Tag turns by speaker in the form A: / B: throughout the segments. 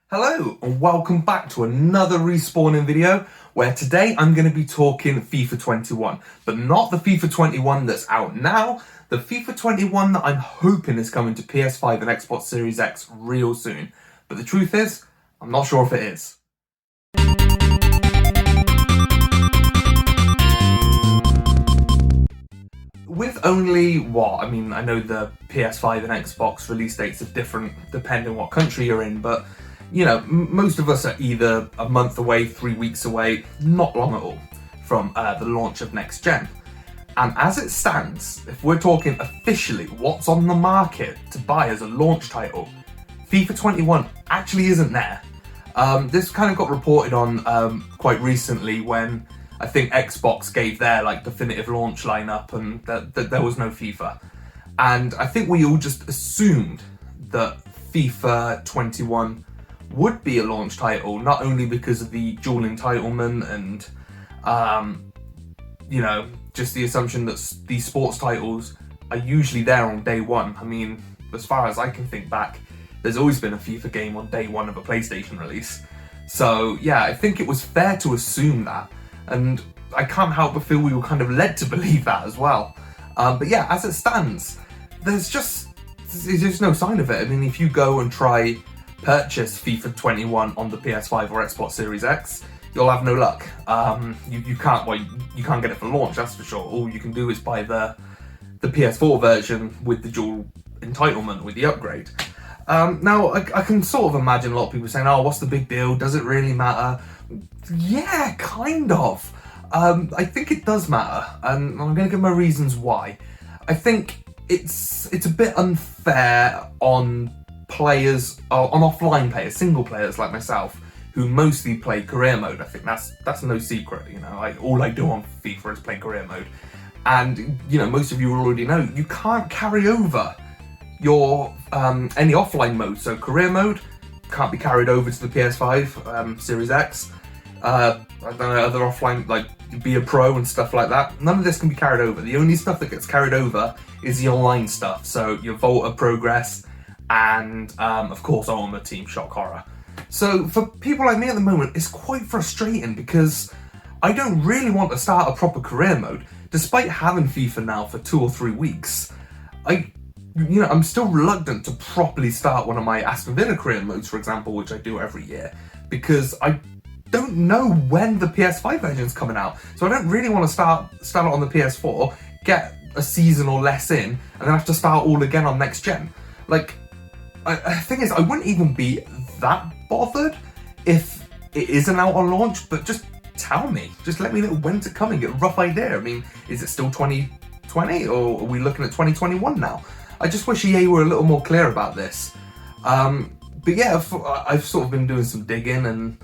A: Hello and welcome back to another respawning video where today I'm going to be talking FIFA 21, but not the FIFA 21 that's out now, the FIFA 21 that I'm hoping is coming to PS5 and Xbox Series X real soon. But the truth is, I'm not sure if it is. With only, I know the PS5 and Xbox release dates are different depending what country you're in, but you know, most of us are either a month away, 3 weeks away, not long at all, from the launch of next gen. And as it stands, if we're talking officially what's on the market to buy as a launch title, FIFA 21 actually isn't there. This kind of got reported on quite recently when I think Xbox gave their definitive launch lineup and that there was no FIFA. And I think we all just assumed that FIFA 21 would be a launch title, not only because of the dual entitlement and just the assumption that these sports titles are usually there on day one. I mean, as far as I can think back, there's always been a FIFA game on day one of a PlayStation release. So yeah, I think it was fair to assume that, and I can't help but feel we were kind of led to believe that as well. But yeah, as it stands, there's just no sign of it. I mean, if you go and try purchase FIFA 21 on the PS5 or Xbox Series X, you'll have no luck. You can't get it for launch, that's for sure. All you can do is buy the PS4 version with the dual entitlement, with the upgrade. Now, I can sort of imagine a lot of people saying, oh, what's the big deal? Does it really matter? Yeah, kind of. I think it does matter, and I'm going to give my reasons why. I think it's a bit unfair on players, on offline players, single players like myself, who mostly play career mode. I think that's no secret, you know. All I do on FIFA is play career mode, and you know, most of you already know you can't carry over your any offline mode. So career mode can't be carried over to the PS5 Series X. I don't know, other offline, like be a pro and stuff like that. None of this can be carried over. The only stuff that gets carried over is the online stuff. So your Volta Progress and of course Ultimate Team Shock Horror. So for people like me at the moment, it's quite frustrating because I don't really want to start a proper career mode. Despite having FIFA now for 2 or 3 weeks, I'm still reluctant to properly start one of my Aston Villa career modes, for example, which I do every year, because I don't know when the PS5 version's coming out. So I don't really want to start it on the PS4, get a season or less in, and then have to start all again on next gen. The thing is, I wouldn't even be that bothered if it isn't out on launch, but just tell me. Just let me know when's it coming, get a rough idea. I mean, is it still 2020 or are we looking at 2021 now? I just wish EA were a little more clear about this. But yeah, I've sort of been doing some digging, and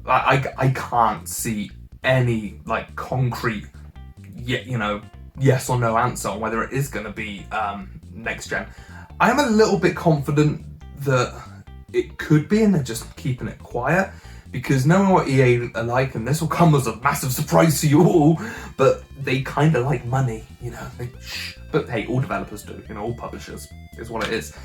A: I can't see any concrete, yes or no answer on whether it is going to be next gen. I am a little bit confident that it could be, and they're just keeping it quiet, because knowing what EA are like, and this will come as a massive surprise to you all, but they kind of like money, But hey, all developers do, all publishers is what it is.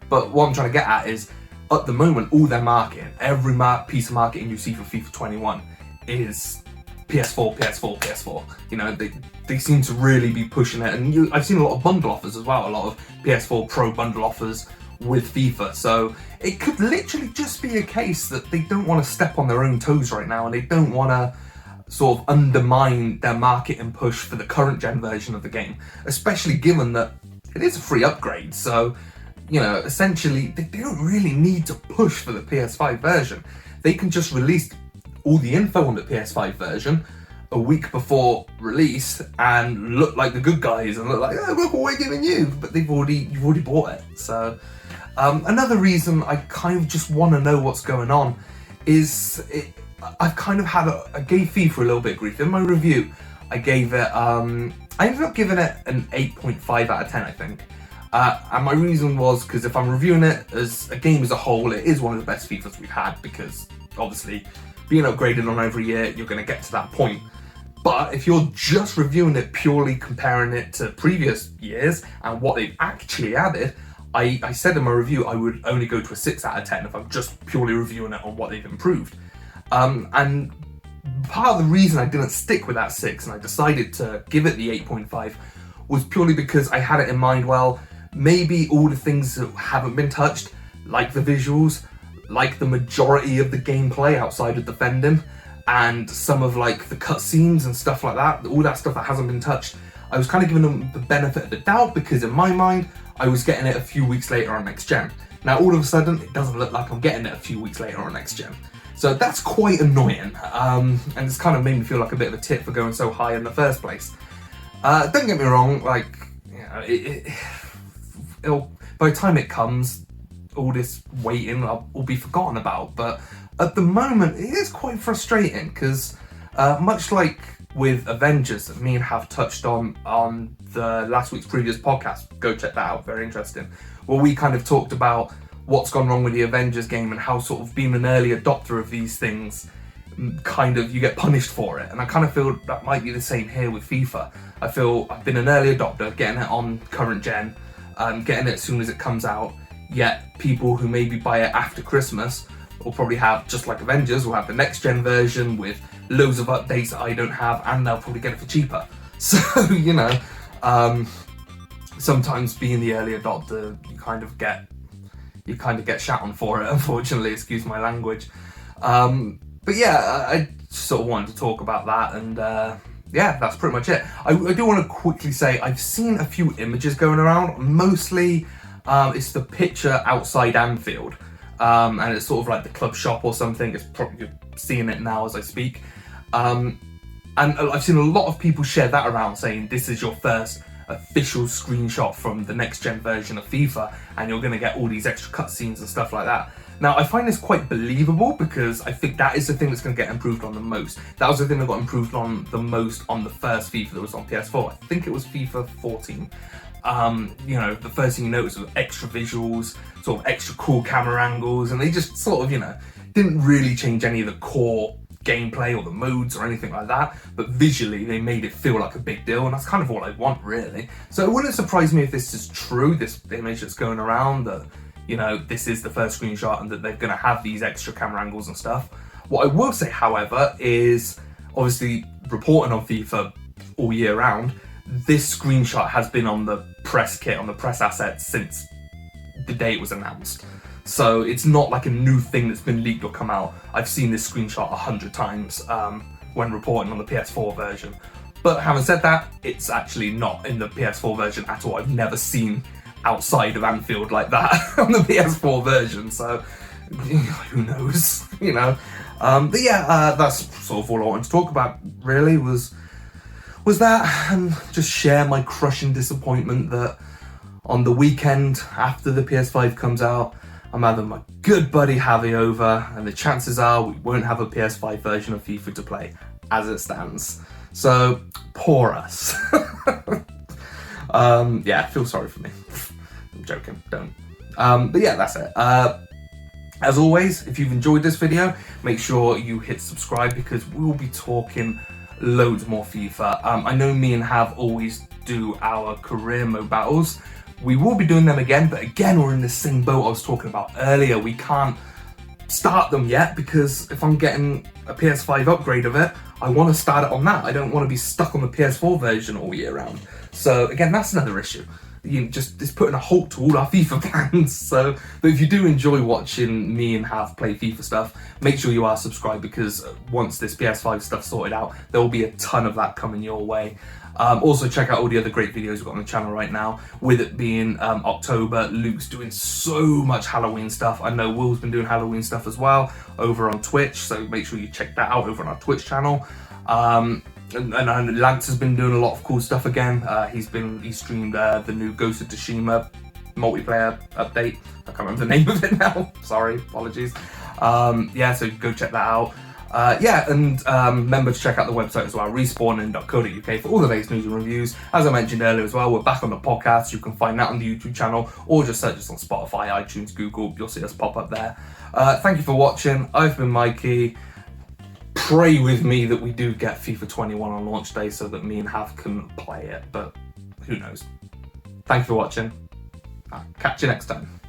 A: But what I'm trying to get at is, at the moment, all their marketing, every piece of marketing you see for FIFA 21 is PS4, PS4, PS4. They seem to really be pushing it, and I've seen a lot of bundle offers as well, a lot of PS4 Pro bundle offers with FIFA. So it could literally just be a case that they don't want to step on their own toes right now, and they don't want to sort of undermine their marketing push for the current gen version of the game, especially given that it is a free upgrade. So, essentially they don't really need to push for the PS5 version. They can just release all the info on the PS5 version a week before release and look like the good guys and look like, oh, look what we're giving you, but you've already bought it. So another reason I kind of just want to know what's going on is I've kind of I gave FIFA a little bit of grief. In my review, I gave it, I ended up giving it an 8.5 out of 10, I think. And my reason was because if I'm reviewing it as a game as a whole, it is one of the best FIFAs we've had, because obviously being upgraded on every year, you're going to get to that point. But if you're just reviewing it purely comparing it to previous years and what they've actually added, I said in my review I would only go to a 6 out of 10 if I'm just purely reviewing it on what they've improved. And part of the reason I didn't stick with that 6 and I decided to give it the 8.5 was purely because I had it in mind, well, maybe all the things that haven't been touched, like the visuals, like the majority of the gameplay outside of defending, and some of like the cutscenes and stuff like that, all that stuff that hasn't been touched, I was kind of giving them the benefit of the doubt because in my mind, I was getting it a few weeks later on next gen. Now all of a sudden, it doesn't look like I'm getting it a few weeks later on next gen. So that's quite annoying, and it's kind of made me feel like a bit of a tit for going so high in the first place. Don't get me wrong, like, you know, it'll, by the time it comes, all this waiting will be forgotten about, but at the moment it is quite frustrating because much like with Avengers that me and have touched on the last week's previous podcast, go check that out, very interesting, where we kind of talked about what's gone wrong with the Avengers game and how sort of being an early adopter of these things, kind of you get punished for it. And I kind of feel that might be the same here with FIFA. I feel I've been an early adopter, getting it on current gen, getting it as soon as it comes out, yet people who maybe buy it after Christmas will probably have, just like Avengers, will have the next gen version with loads of updates that I don't have, and they'll probably get it for cheaper. So, you know, sometimes being the early adopter, you kind of get shat on for it, unfortunately, excuse my language. But yeah, I sort of wanted to talk about that, and yeah, that's pretty much it. I do want to quickly say I've seen a few images going around. Mostly it's the picture outside Anfield, and it's sort of like the club shop or something. It's probably, you're seeing it now as I speak. And I've seen a lot of people share that around saying this is your first official screenshot from the next gen version of FIFA, and you're going to get all these extra cutscenes and stuff like that. Now, I find this quite believable because I think that is the thing that's going to get improved on the most. That was the thing that got improved on the most on the first FIFA that was on PS4. I think it was FIFA 14. You know, the first thing you notice was extra visuals, sort of extra cool camera angles, and they just sort of, you know, didn't really change any of the core gameplay or the modes or anything like that, but visually they made it feel like a big deal, and that's kind of all I want, really. So it wouldn't surprise me if this is true, this image that's going around, that, you know, this is the first screenshot and that they're going to have these extra camera angles and stuff. What I will say, however, is obviously reporting on FIFA all year round, this screenshot has been on the press kit, on the press assets since the day it was announced. So it's not like a new thing that's been leaked or come out. I've seen this screenshot 100 times when reporting on the PS4 version. But having said that, it's actually not in the PS4 version at all. I've never seen outside of Anfield like that on the PS4 version, so who knows, you know. But yeah, that's sort of all I wanted to talk about, really, was that, and just share my crushing disappointment that on the weekend after the PS5 comes out, I'm having my good buddy Javi over, and the chances are we won't have a PS5 version of FIFA to play as it stands. So, poor us. Yeah, feel sorry for me. I'm joking, don't. But yeah, that's it. As always, if you've enjoyed this video, make sure you hit subscribe because we will be talking loads more FIFA. I know me and Hav always do our career mode battles. We will be doing them again, but again, we're in the same boat I was talking about earlier. We can't start them yet because if I'm getting a PS5 upgrade of it, I want to start it on that. I don't want to be stuck on the PS4 version all year round. So again, that's another issue. It's putting a halt to all our FIFA plans. So, but if you do enjoy watching me and Hav play FIFA stuff, make sure you are subscribed because once this PS5 stuff's sorted out, there will be a ton of that coming your way. Also check out all the other great videos we've got on the channel right now. With it being October, Luke's doing so much Halloween stuff. I know Will's been doing Halloween stuff as well over on Twitch, so make sure you check that out over on our Twitch channel. And Lance has been doing a lot of cool stuff again. He streamed the new Ghost of Tsushima multiplayer update. I can't remember the name of it now. Sorry, apologies. Yeah, so go check that out. Yeah, and remember to check out the website as well, respawning.co.uk, for all the latest news and reviews. As I mentioned earlier as well, we're back on the podcast. You can find that on the YouTube channel, or just search us on Spotify, iTunes, Google. You'll see us pop up there. Thank you for watching. I've been Mikey. Pray with me that we do get FIFA 21 on launch day so that me and Hav can play it, but who knows. Thank you for watching. Catch you next time.